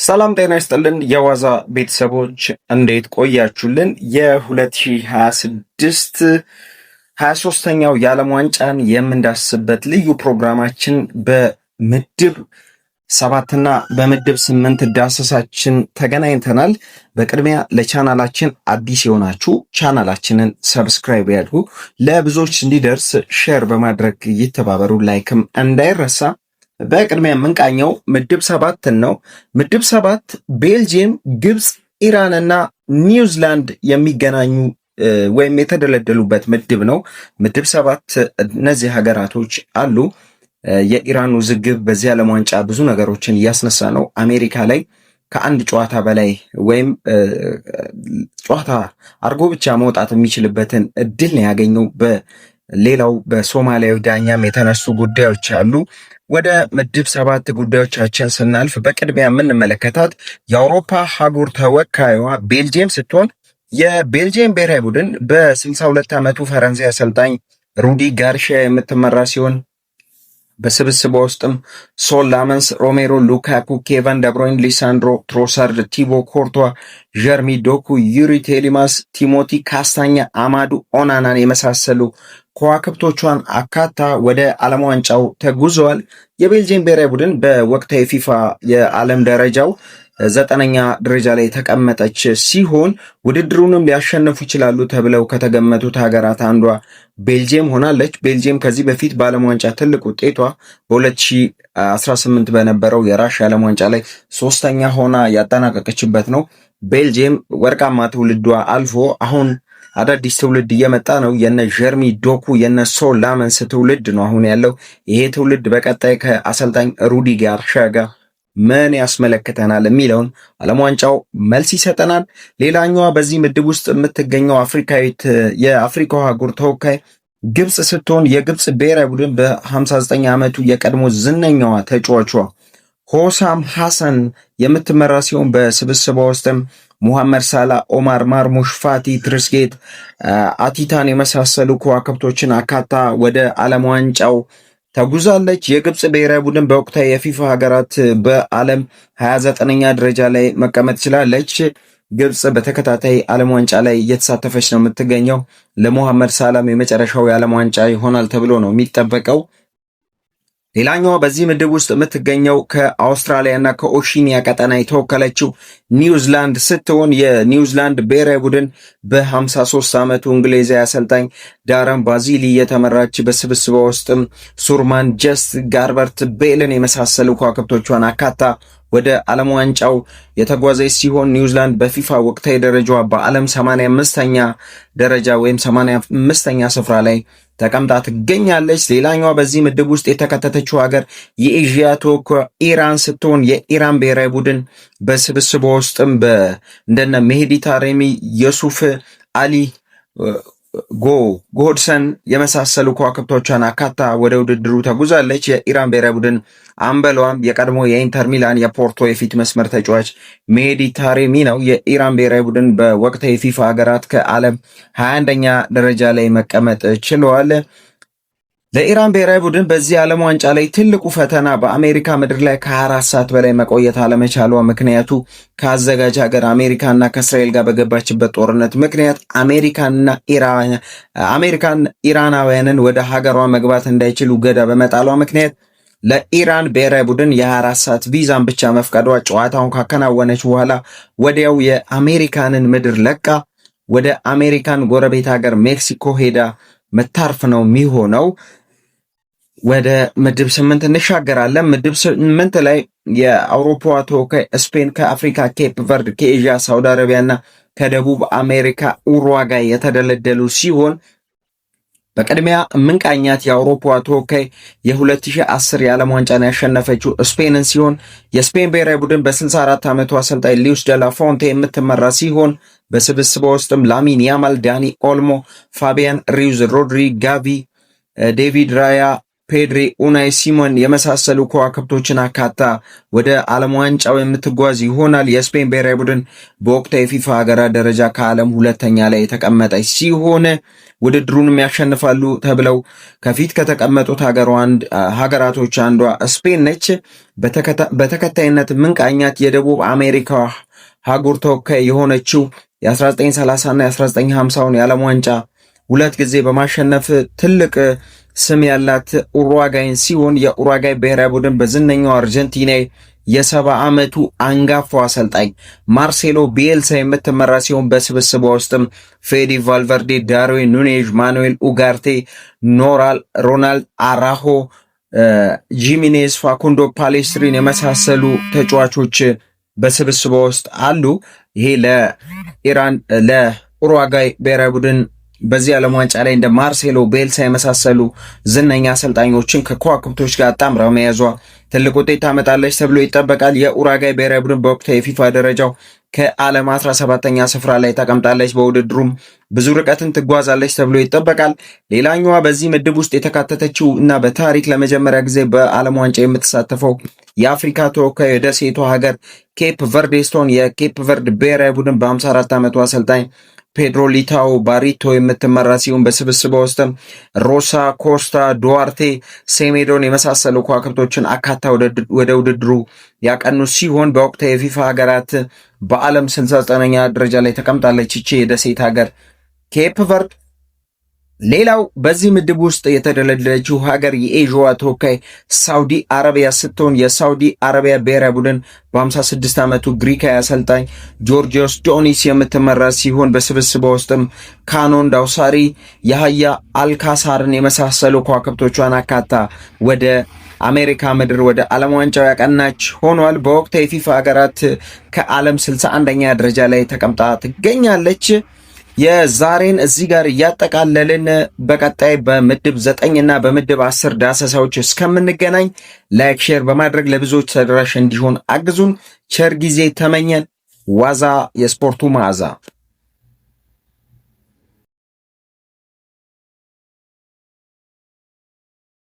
ሰላም ጤና ይስጥልን የዋዛ ቤተሰቦች እንዴት ቆያችሁልን? የ2026 23ኛው የዓለም ዋንጫን የምንዳስስበት ልዩ ፕሮግራማችን በምድብ 7 በምድብ 8 ዳሰሳችን ተገናኝተናል። በቅድሚያ ለቻናላችን አዲስ የሆናችሁ ቻናላችንን ሰብስክራይብ ያድርጉ፣ ለብዙዎች እንዲደርስ ሼር በማድረግ ይተባበሩ፣ ላይክም እንዳይረሳ። በቅድሚያ የምንቃኘው ምድብ 7 ነው። ምድብ 7 ቤልጂየም፣ ግብፅ፣ ኢራን እና ኒውዚላንድ የሚገናኙ ወይም የተደለደሉበት ምድብ ነው። ምድብ 7 እነዚህ ሀገራቶች አሉ። የኢራን ውዝግብ በዚህ ዓለም ዋንጫ ብዙ ነገሮችን እያስነሳ ነው። አሜሪካ ላይ ከአንድ ጨዋታ በላይ ወይም ጨዋታ አድርጎ ብቻ መውጣት የሚችልበትን እድል ነው ያገኘው። በሌላው በሶማሊያዊ ዳኛም የተነሱ ጉዳዮች አሉ። ወደ ምድብ 7 ጉዳዮቻችን ስናልፍ በቅድሚያ የምንመለከታት የአውሮፓ ሀገር ተወካዩዋ ቤልጂየም ስትሆን የቤልጂየም ብሔራዊ ቡድን በ62 ዓመቱ ፈረንሳይ አሰልጣኝ ሩዲ ጋርሺያ የምትመራ ሲሆን በስብስቧ ውስጥም ሶል ላመንስ፣ ሮሜሮ ሉካኩ፣ ኬቨን ደብሮይን፣ ሊሳንድሮ ትሮሳርድ፣ ቲቦ ኮርቷ፣ ጀርሚ ዶኩ፣ ዩሪ ቴሊማስ፣ ቲሞቲ ካስታኛ፣ አማዱ ኦናናን የመሳሰሉ ከዋክብቶቿን አካታ ወደ ዓለም ዋንጫው ተጉዘዋል። የቤልጂየም ብሔራዊ ቡድን በወቅታዊ ፊፋ የዓለም ደረጃው 9ኛ ደረጃ ላይ የተቀመጠች ሲሆን ውድድሩንም ሊያሸንፉ ይችላሉ ተብለው ከተገመቱት ሀገራት አንዷ ቤልጂየም ሆናለች። ቤልጂየም ከዚህ በፊት በዓለም ዋንጫ ትልቅ ውጤቷ በ2018 በነበረው የራሽ ዓለም ዋንጫ ላይ 3ኛ ሆና ያጠናቀቀችበት ነው። ቤልጂየም ወርቃማ ትውልዷ አልፎ አሁን አዳዲስ ትውልድ እየመጣ ነው። የነ ጀርሚ ዶኩ የነ ሶል ላመንስ ትውልድ ነው አሁን ያለው። ይሄ ትውልድ በቀጣይ ከአሰልጣኝ ሩዲ ጋርሺያ ጋር ምን ያስመለክተናል የሚለውን ዓለም ዋንጫው መልስ ይሰጠናል። ሌላኛዋ በዚህ ምድብ ውስጥ የምትገኘው አፍሪካዊት የአፍሪካው አህጉር ተወካይ ግብፅ ስትሆን የግብፅ ብሔራዊ ቡድን በ59 ዓመቱ የቀድሞ ዝነኛዋ ተጫዋቿ ሆሳም ሐሰን የምትመራ ሲሆን በስብስቧ ውስጥም ሙሐመድ ሳላ፣ ኦማር ማርሙሽ፣ ፋቲ ትርስጌት፣ አቲታን የመሳሰሉ ከዋክብቶችን አካታ ወደ ዓለም ዋንጫው ተጉዛለች። የግብፅ ብሔራዊ ቡድን በወቅታዊ የፊፋ ሀገራት በዓለም 29ኛ ደረጃ ላይ መቀመጥ ችላለች። ግብፅ በተከታታይ ዓለም ዋንጫ ላይ እየተሳተፈች ነው የምትገኘው። ለሙሐመድ ሳላም የመጨረሻው የዓለም ዋንጫ ይሆናል ተብሎ ነው የሚጠበቀው። ሌላኛዋ በዚህ ምድብ ውስጥ የምትገኘው ከአውስትራሊያ እና ከኦሺኒያ ቀጠና የተወከለችው ኒውዚላንድ ስትሆን የኒውዚላንድ ብሔራዊ ቡድን በ53 ዓመቱ እንግሊዛዊ አሰልጣኝ ዳረን ባዚሊ የተመራች በስብስቧ ውስጥም ሱርማን ጀስት፣ ጋርበርት ቤልን የመሳሰሉ ከዋክብቶቿን አካታ ወደ ዓለም ዋንጫው የተጓዘች ሲሆን ኒውዚላንድ በፊፋ ወቅታዊ ደረጃዋ በዓለም 85ኛ ደረጃ ወይም 85ኛ ስፍራ ላይ ተቀምጣ ትገኛለች። ሌላኛዋ በዚህ ምድብ ውስጥ የተከተተችው ሀገር የኤዥያ ተወካይ ኢራን ስትሆን የኢራን ብሔራዊ ቡድን በስብስቧ ውስጥም እንደነ ሜህዲ ታሬሚ፣ የሱፍ አሊ ጎድሰን የመሳሰሉ ከዋክብቶቿን አካታ ወደ ውድድሩ ተጉዛለች። የኢራን ብሔራዊ ቡድን አምበሏም የቀድሞ የኢንተር ሚላን የፖርቶ የፊት መስመር ተጫዋች ሜህዲ ታሬሚ ነው። የኢራን ብሔራዊ ቡድን በወቅታዊ የፊፋ ሀገራት ከዓለም 21ኛ ደረጃ ላይ መቀመጥ ችለዋል። ለኢራን ብሔራዊ ቡድን በዚህ ዓለም ዋንጫ ላይ ትልቁ ፈተና በአሜሪካ ምድር ላይ ከ24 ሰዓት በላይ መቆየት አለመቻሏ፣ ምክንያቱ ከአዘጋጅ ሀገር አሜሪካና ከእስራኤል ጋር በገባችበት ጦርነት ምክንያት አሜሪካን ኢራናውያንን ወደ ሀገሯ መግባት እንዳይችሉ ገዳ በመጣሏ ምክንያት ለኢራን ብሔራዊ ቡድን የ24 ሰዓት ቪዛን ብቻ መፍቀዷ፣ ጨዋታውን ካከናወነች በኋላ ወዲያው የአሜሪካንን ምድር ለቃ ወደ አሜሪካን ጎረቤት ሀገር ሜክሲኮ ሄዳ መታርፍ ነው የሚሆነው። ወደ ምድብ 8 እንሻገራለን። ምድብ 8 ላይ የአውሮፓዋ ተወካይ ስፔን ከአፍሪካ ኬፕ ቨርድ፣ ከኤዥያ ሳውዲ አረቢያ እና ከደቡብ አሜሪካ ኡሩጓይ የተደለደሉ ሲሆን በቅድሚያ ምንቃኛት የአውሮፓዋ ተወካይ የ2010 የዓለም ዋንጫን ያሸነፈችው ስፔንን ሲሆን የስፔን ብሔራዊ ቡድን በ64 ዓመቱ አሰልጣኝ ሉዊስ ደላ ፎንቴ የምትመራ ሲሆን በስብስቧ ውስጥም ላሚን ያማል፣ ዳኒ ኦልሞ፣ ፋቢያን ሩይዝ፣ ሮድሪ፣ ጋቪ፣ ዴቪድ ራያ፣ ፔድሪ፣ ኡናይ ሲሞን የመሳሰሉ ከዋክብቶችን አካታ ወደ ዓለም ዋንጫው የምትጓዝ ይሆናል። የስፔን ብሔራዊ ቡድን በወቅታዊ የፊፋ ሀገራት ደረጃ ከዓለም ሁለተኛ ላይ የተቀመጠች ሲሆን ውድድሩንም ያሸንፋሉ ተብለው ከፊት ከተቀመጡት ሀገራቶች አንዷ ስፔን ነች። በተከታይነት ምንቃኛት የደቡብ አሜሪካ ሀገር ተወካይ የሆነችው የ1930 እና የ1950ውን የዓለም ዋንጫ ሁለት ጊዜ በማሸነፍ ትልቅ ስም ያላት ኡሩጓይን ሲሆን የኡሩጓይ ብሔራዊ ቡድን በዝነኛው አርጀንቲናዊ የ70 ዓመቱ አንጋፋው አሰልጣኝ ማርሴሎ ቢኤልሳ የምትመራ ሲሆን በስብስቧ ውስጥም ፌዲ ቫልቨርዴ፣ ዳርዊን ኑኔዝ፣ ማኑኤል ኡጋርቴ፣ ሮናልድ አራሆ፣ ጂሚኔዝ፣ ፋኩንዶ ፓሌስትሪን የመሳሰሉ ተጫዋቾች በስብስቧ ውስጥ አሉ። ይሄ ለኡሩጓይ ብሔራዊ ቡድን በዚህ ዓለም ዋንጫ ላይ እንደ ማርሴሎ ቤልሳ የመሳሰሉ ዝነኛ አሰልጣኞችን ከከዋክብቶች ጋር አጣምራ መያዟ ትልቅ ውጤት ታመጣለች ተብሎ ይጠበቃል። የኡሩጓይ ብሔራዊ ቡድን በወቅታዊ የፊፋ ደረጃው ከዓለም 17ኛ ስፍራ ላይ ተቀምጣለች። በውድድሩም ብዙ ርቀትን ትጓዛለች ተብሎ ይጠበቃል። ሌላኛዋ በዚህ ምድብ ውስጥ የተካተተችው እና በታሪክ ለመጀመሪያ ጊዜ በዓለም ዋንጫ የምትሳተፈው የአፍሪካ ተወካይ የደሴቷ ሀገር ኬፕ ቨርዴ ስትሆን የኬፕ ቨርድ ብሔራዊ ቡድን በ54 ዓመቱ አሰልጣኝ ፔድሮ ሊታው ባሪቶ የምትመራ ሲሆን በስብስቧ ውስጥም ሮሳ፣ ኮስታ፣ ዱዋርቴ፣ ሴሜዶን የመሳሰሉ ከዋክብቶችን አካታ ወደ ውድድሩ ያቀኑ ሲሆን በወቅታዊ የፊፋ ሀገራት በዓለም 69ኛ ደረጃ ላይ ተቀምጣለች ይቺ የደሴት ሀገር ኬፕ ቨርድ። ሌላው በዚህ ምድብ ውስጥ የተደለደለችው ሀገር የኤዥዋ ተወካይ ሳውዲ አረቢያ ስትሆን የሳውዲ አረቢያ ብሔራዊ ቡድን በ56 ዓመቱ ግሪካዊ አሰልጣኝ ጆርጂዮስ ዶኒስ የምትመራ ሲሆን በስብስቧ ውስጥም ካኖን ዳውሳሪ፣ ያህያ አልካሳርን የመሳሰሉ ከዋክብቶቿን አካታ ወደ አሜሪካ ምድር ወደ ዓለም ዋንጫው ያቀናች ሆኗል። በወቅቱ የፊፋ ሀገራት ከዓለም 61ኛ ደረጃ ላይ ተቀምጣ ትገኛለች። የዛሬን እዚህ ጋር እያጠቃለልን በቀጣይ በምድብ 9 እና በምድብ 10 ዳሰሳዎች እስከምንገናኝ ላይክ ሼር በማድረግ ለብዙዎች ተደራሽ እንዲሆን አግዙን። ቸር ጊዜ ተመኘን። ዋዛ የስፖርቱ መዓዛ